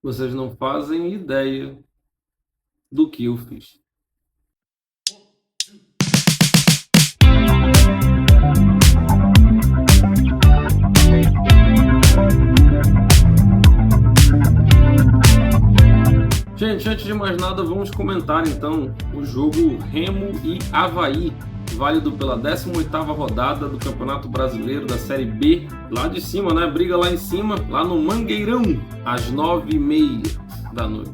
Vocês não fazem ideia do que eu fiz. Gente, antes de mais nada, vamos comentar então o jogo Remo e Avaí, válido pela 18ª rodada do Campeonato Brasileiro da Série B, lá de cima, né? Briga lá em cima, lá no Mangueirão, às 9h30 da noite.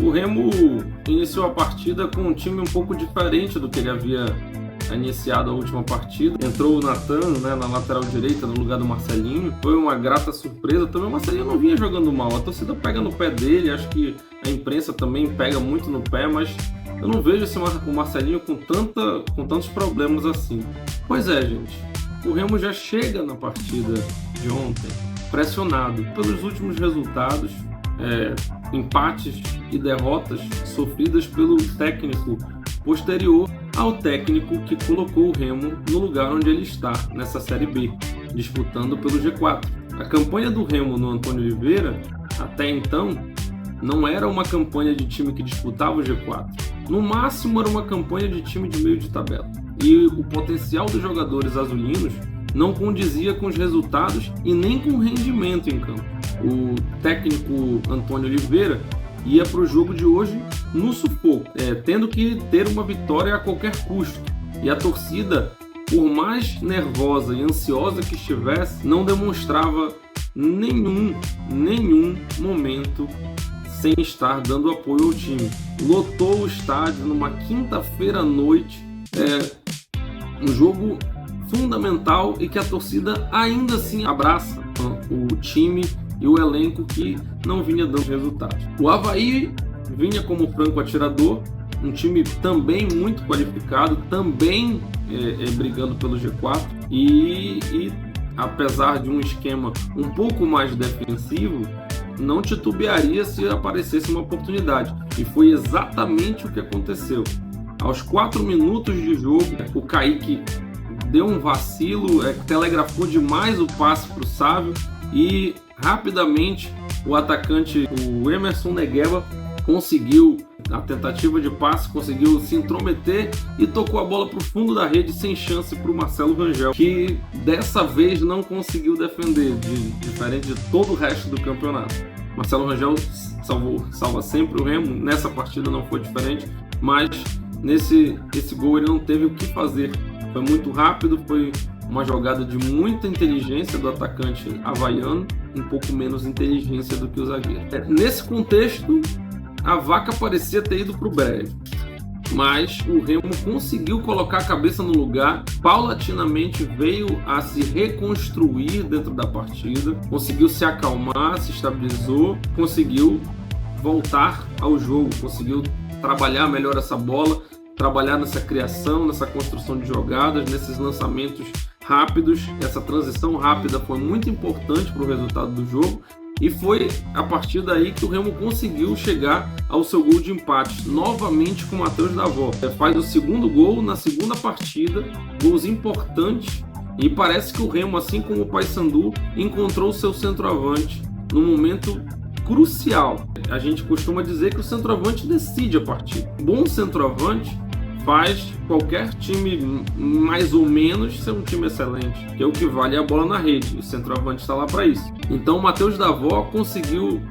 O Remo iniciou a partida com um time um pouco diferente do que ele havia iniciado a última partida. Entrou o Natan, né, na lateral direita no lugar do Marcelinho. Foi uma grata surpresa. Também o Marcelinho não vinha jogando mal. A torcida pega no pé dele, acho que a imprensa também pega muito no pé, mas eu não vejo o Marcelinho com tantos problemas assim. Pois é, gente. O Remo já chega na partida de ontem pressionado pelos últimos resultados, empates e derrotas sofridas pelo técnico posterior ao técnico que colocou o Remo no lugar onde ele está nessa Série B, disputando pelo G4. A campanha do Remo no Antônio Oliveira, até então, não era uma campanha de time que disputava o G4. No máximo era uma campanha de time de meio de tabela. E o potencial dos jogadores azulinos não condizia com os resultados e nem com o rendimento em campo. O técnico Antônio Oliveira ia para o jogo de hoje no sufoco, tendo que ter uma vitória a qualquer custo. E a torcida, por mais nervosa e ansiosa que estivesse, não demonstrava nenhum momento sem estar dando apoio ao time. Lotou o estádio numa quinta-feira à noite, um jogo fundamental e que a torcida ainda assim abraça o time e o elenco que não vinha dando resultados. O Avaí vinha como franco atirador, um time também muito qualificado, também brigando pelo G4 e apesar de um esquema um pouco mais defensivo, não titubearia se aparecesse uma oportunidade. E foi exatamente o que aconteceu. Aos 4 minutos de jogo, o Kaique deu um vacilo, telegrafou demais o passe para o Sávio e rapidamente o atacante, o Emerson Negueba, conseguiu a tentativa de passe, conseguiu se intrometer e tocou a bola para o fundo da rede sem chance para o Marcelo Rangel, que dessa vez não conseguiu defender, diferente de todo o resto do campeonato. Marcelo Rangel salva sempre o Remo, nessa partida não foi diferente, mas esse gol ele não teve o que fazer. Foi muito rápido, foi uma jogada de muita inteligência do atacante havaiano, um pouco menos inteligência do que o zagueiro. Nesse contexto, a vaca parecia ter ido para o brejo, mas o Remo conseguiu colocar a cabeça no lugar, paulatinamente veio a se reconstruir dentro da partida, conseguiu se acalmar, se estabilizou, conseguiu voltar ao jogo, conseguiu trabalhar melhor essa bola, trabalhar nessa criação, nessa construção de jogadas, nesses lançamentos rápidos. Essa transição rápida foi muito importante para o resultado do jogo e foi a partir daí que o Remo conseguiu chegar ao seu gol de empate, novamente com o Matheus Davó. Faz o segundo gol na segunda partida, gols importantes, e parece que o Remo, assim como o Paysandu, encontrou o seu centroavante no momento crucial. A gente costuma dizer que o centroavante decide a partida. Bom centroavante faz qualquer time mais ou menos ser um time excelente, que é o que vale a bola na rede. O centroavante está lá para isso. Então o Matheus Davó conseguiu,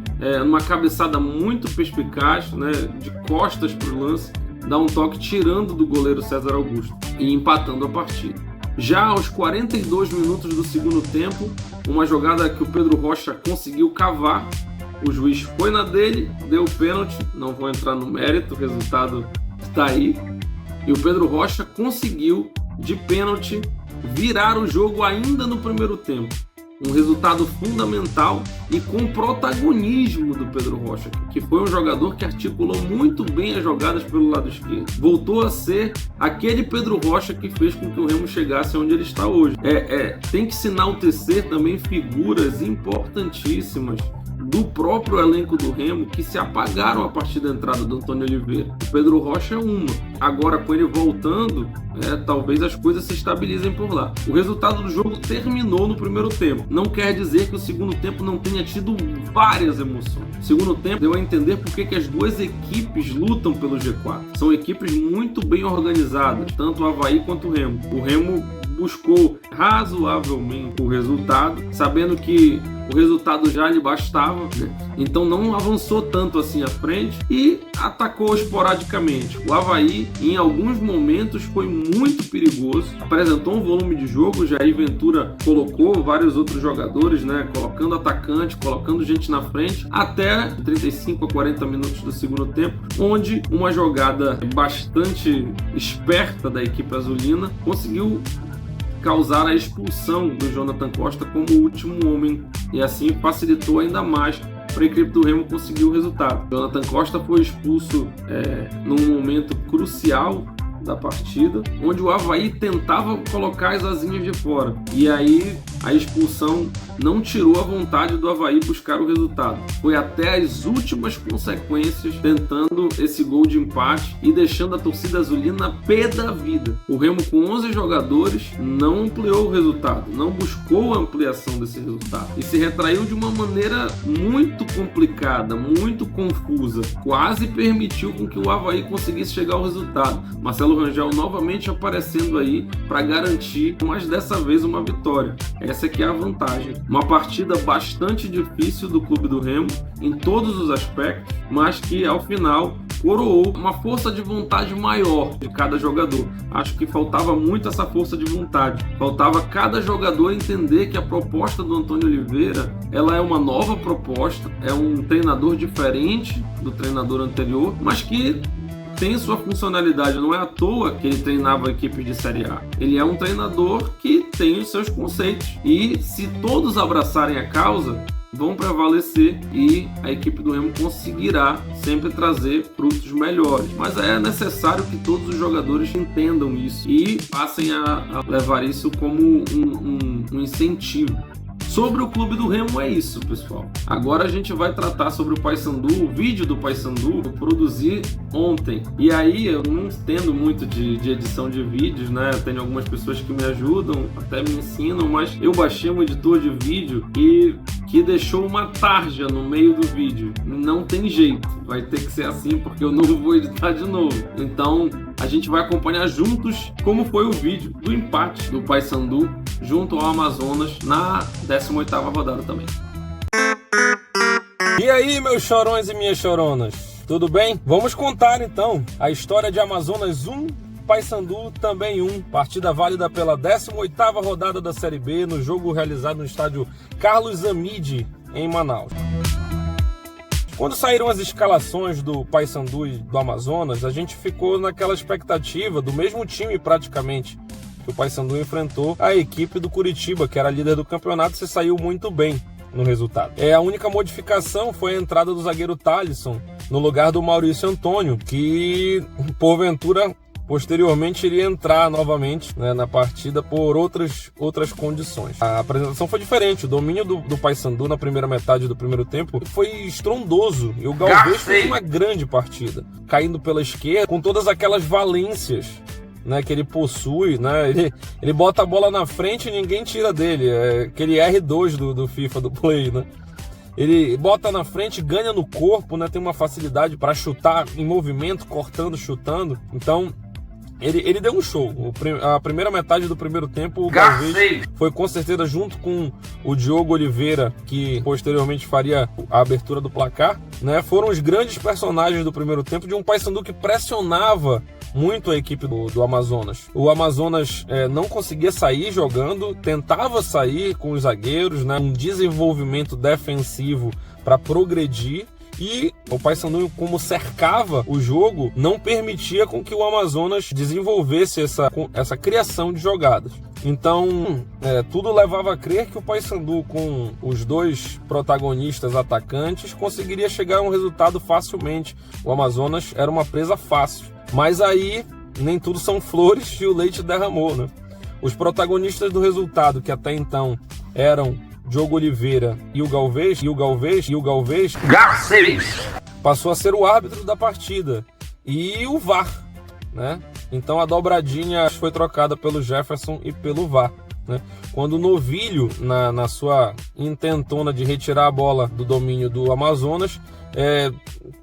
numa cabeçada muito perspicaz, né, de costas para o lance, dar um toque tirando do goleiro César Augusto e empatando a partida. Já aos 42 minutos do segundo tempo, uma jogada que o Pedro Rocha conseguiu cavar, o juiz foi na dele, deu o pênalti, não vou entrar no mérito, o resultado está aí. E o Pedro Rocha conseguiu, de pênalti, virar o jogo ainda no primeiro tempo. Um resultado fundamental e com protagonismo do Pedro Rocha, que foi um jogador que articulou muito bem as jogadas pelo lado esquerdo. Voltou a ser aquele Pedro Rocha que fez com que o Remo chegasse onde ele está hoje. Tem que se enaltecer também figuras importantíssimas do próprio elenco do Remo que se apagaram a partir da entrada do Antônio Oliveira. O Pedro Rocha é uma. Agora, com ele voltando, talvez as coisas se estabilizem por lá. O resultado do jogo terminou no primeiro tempo. Não quer dizer que o segundo tempo não tenha tido várias emoções. O segundo tempo deu a entender por que as duas equipes lutam pelo G4. São equipes muito bem organizadas, tanto o Avaí quanto o Remo. O Remo buscou razoavelmente o resultado, sabendo que o resultado já lhe bastava, né? Então não avançou tanto assim à frente e atacou esporadicamente. O Avaí, em alguns momentos, foi muito perigoso, apresentou um volume de jogo. O Jair Ventura colocou vários outros jogadores, né? Colocando atacante, colocando gente na frente, até 35 a 40 minutos do segundo tempo, onde uma jogada bastante esperta da equipe azulina conseguiu causar a expulsão do Jonathan Costa como último homem, e assim facilitou ainda mais para a equipe do Remo conseguir o resultado. Jonathan Costa foi expulso num momento crucial da partida, onde o Avaí tentava colocar as asinhas de fora, e aí a expulsão não tirou a vontade do Avaí buscar o resultado. Foi até as últimas consequências, tentando esse gol de empate e deixando a torcida azulina pé da vida. O Remo, com 11 jogadores, não ampliou o resultado, não buscou a ampliação desse resultado e se retraiu de uma maneira muito complicada, muito confusa. Quase permitiu com que o Avaí conseguisse chegar ao resultado. Marcelo Rangel novamente aparecendo aí para garantir, mas dessa vez, uma vitória. Essa aqui é a vantagem. Uma partida bastante difícil do clube do Remo em todos os aspectos, mas que ao final coroou uma força de vontade maior de cada jogador. Acho que faltava muito essa força de vontade. Faltava cada jogador entender que a proposta do Antônio Oliveira, ela é uma nova proposta, é um treinador diferente do treinador anterior, mas que tem sua funcionalidade. Não é à toa que ele treinava a equipe de Série A. Ele é um treinador que tem os seus conceitos. E se todos abraçarem a causa, vão prevalecer e a equipe do Remo conseguirá sempre trazer frutos melhores. Mas é necessário que todos os jogadores entendam isso e passem a levar isso como um incentivo. Sobre o clube do Remo é isso, pessoal. Agora a gente vai tratar sobre o Paysandu. O vídeo do Paysandu eu produzi ontem. E aí eu não entendo muito de edição de vídeos, né? Eu tenho algumas pessoas que me ajudam, até me ensinam, mas eu baixei um editor de vídeo que deixou uma tarja no meio do vídeo. Não tem jeito, vai ter que ser assim porque eu não vou editar de novo. Então a gente vai acompanhar juntos como foi o vídeo do empate do Paysandu junto ao Amazonas na 18ª rodada também. E aí, meus chorões e minhas choronas, tudo bem? Vamos contar então a história de Amazonas 1, Paysandu também 1, partida válida pela 18ª rodada da Série B, no jogo realizado no estádio Carlos Zamide, em Manaus. Quando saíram as escalações do Paysandu e do Amazonas, a gente ficou naquela expectativa do mesmo time praticamente que o Paysandu enfrentou a equipe do Curitiba, que era líder do campeonato, e se saiu muito bem no resultado. A única modificação foi a entrada do zagueiro Thalisson no lugar do Maurício Antônio, que porventura posteriormente iria entrar novamente, né, na partida por outras condições. A apresentação foi diferente. O domínio do Paysandu na primeira metade do primeiro tempo foi estrondoso e o Galvez fez uma grande partida, caindo pela esquerda com todas aquelas valências, né, que ele possui, né? Ele bota a bola na frente e ninguém tira dele. É aquele R2 do FIFA, do Play, né? Ele bota na frente, ganha no corpo, né? Tem uma facilidade para chutar em movimento, cortando, chutando. Então ele deu um show. A primeira metade do primeiro tempo, o Galvez foi com certeza, junto com o Diogo Oliveira, que posteriormente faria a abertura do placar, né? Foram os grandes personagens do primeiro tempo de um Paysandu que pressionava muito a equipe do Amazonas. O Amazonas não conseguia sair jogando, tentava sair com os zagueiros, né? Um desenvolvimento defensivo para progredir. E o Paysandu, como cercava o jogo, não permitia com que o Amazonas desenvolvesse essa criação de jogadas. Então, tudo levava a crer que o Paysandu, com os dois protagonistas atacantes, conseguiria chegar a um resultado facilmente. O Amazonas era uma presa fácil. Mas aí, nem tudo são flores e o leite derramou, né? Os protagonistas do resultado, que até então eram Diogo Oliveira e o Galvez passou a ser o árbitro da partida e o VAR, né? Então a dobradinha foi trocada pelo Jefferson e pelo VAR, né? Quando o Novilho, na sua intentona de retirar a bola do domínio do Amazonas,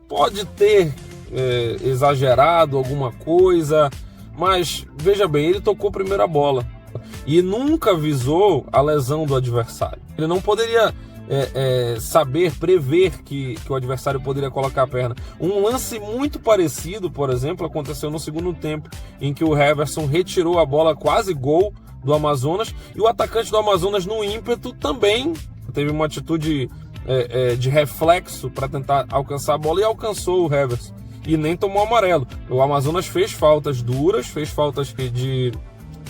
pode ter exagerado alguma coisa, mas veja bem, ele tocou primeiro a bola e nunca visou a lesão do adversário. Ele não poderia prever que o adversário poderia colocar a perna. Um lance muito parecido, por exemplo, aconteceu no segundo tempo, em que o Heverson retirou a bola, quase gol do Amazonas, e o atacante do Amazonas, no ímpeto, também teve uma atitude de reflexo para tentar alcançar a bola e alcançou o Heverson e nem tomou amarelo. O Amazonas fez faltas duras, fez faltas de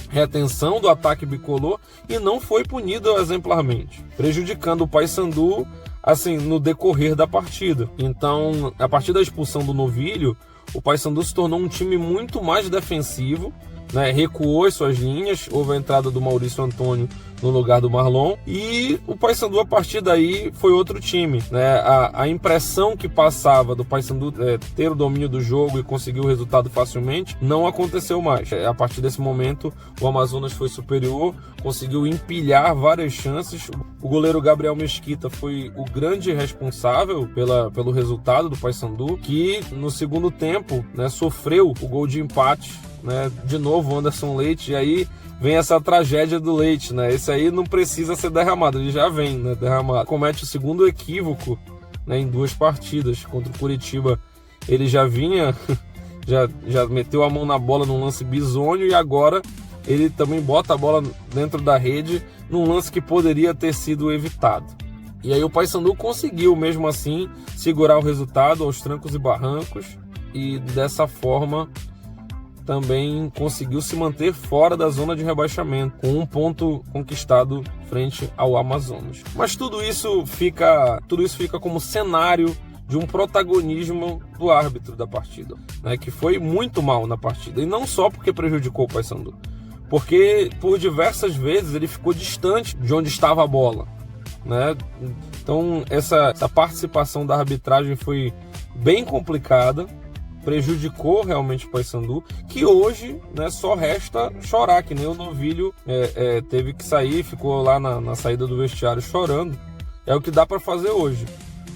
retenção do ataque bicolor e não foi punido exemplarmente, prejudicando o Paysandu assim no decorrer da partida. Então, a partir da expulsão do Novilho, o Paysandu se tornou um time muito mais defensivo, né? Recuou as suas linhas, houve a entrada do Maurício Antônio no lugar do Marlon, e o Paysandu a partir daí foi outro time, né? A impressão que passava do Paysandu ter o domínio do jogo e conseguir o resultado facilmente não aconteceu mais. A partir desse momento o Amazonas foi superior, conseguiu empilhar várias chances. O goleiro Gabriel Mesquita foi o grande responsável pelo resultado do Paysandu, que no segundo tempo, né, sofreu o gol de empate, né? De novo o Anderson Leite, e aí vem essa tragédia do Leite, né? Esse aí não precisa ser derramado, ele já vem, né, derramado. Comete o segundo equívoco, né, em 2 partidas. Contra o Curitiba ele já vinha, já meteu a mão na bola num lance bizonho, e agora ele também bota a bola dentro da rede num lance que poderia ter sido evitado. E aí o Paysandu conseguiu mesmo assim segurar o resultado aos trancos e barrancos, e dessa forma também conseguiu se manter fora da zona de rebaixamento, com 1 ponto conquistado frente ao Amazonas. Mas tudo isso fica como cenário de um protagonismo do árbitro da partida, né, que foi muito mal na partida, e não só porque prejudicou o Paysandu, porque por diversas vezes ele ficou distante de onde estava a bola, né? Então essa participação da arbitragem foi bem complicada, prejudicou realmente o Paysandu, que hoje, né, só resta chorar, que nem o Novilho teve que sair, ficou lá na saída do vestiário chorando. É o que dá para fazer hoje.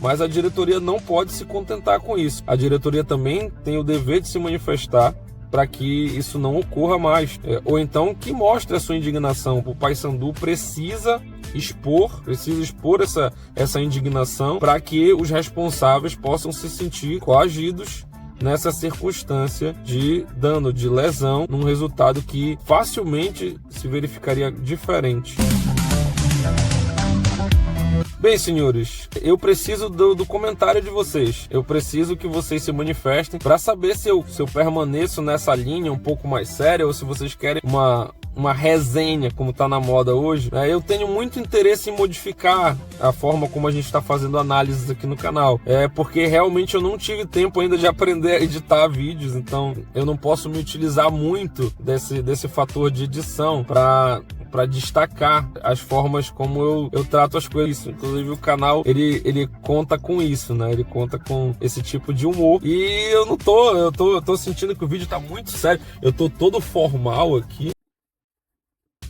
Mas a diretoria não pode se contentar com isso. A diretoria também tem o dever de se manifestar para que isso não ocorra mais. Ou então que mostre a sua indignação. O Paysandu precisa expor essa indignação para que os responsáveis possam se sentir coagidos nessa circunstância de dano, de lesão, num resultado que facilmente se verificaria diferente. Bem, senhores, eu preciso do comentário de vocês. Eu preciso que vocês se manifestem para saber se eu permaneço nessa linha um pouco mais séria, ou se vocês querem uma resenha, como está na moda hoje. Eu tenho muito interesse em modificar a forma como a gente está fazendo análises aqui no canal. Porque realmente eu não tive tempo ainda de aprender a editar vídeos, então eu não posso me utilizar muito desse fator de edição para destacar as formas como eu trato as coisas. Inclusive o canal, ele conta com isso, né? Ele conta com esse tipo de humor. E eu tô sentindo que o vídeo tá muito sério. Eu tô todo formal aqui.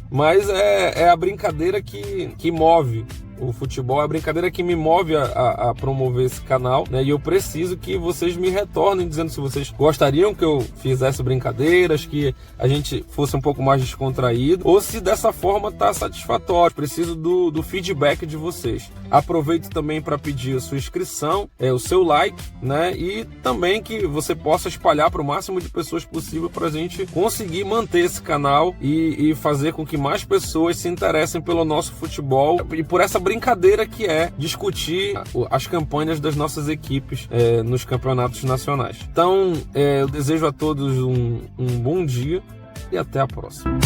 Mas é a brincadeira que move o futebol, é a brincadeira que me move a promover esse canal, né? E eu preciso que vocês me retornem dizendo se vocês gostariam que eu fizesse brincadeiras, que a gente fosse um pouco mais descontraído, ou se dessa forma tá satisfatório. Preciso do feedback de vocês. Aproveito também para pedir a sua inscrição, o seu like, né? E também que você possa espalhar para o máximo de pessoas possível para a gente conseguir manter esse canal e fazer com que mais pessoas se interessem pelo nosso futebol e por essa brincadeira que é discutir as campanhas das nossas equipes nos campeonatos nacionais. Então, eu desejo a todos um bom dia e até a próxima.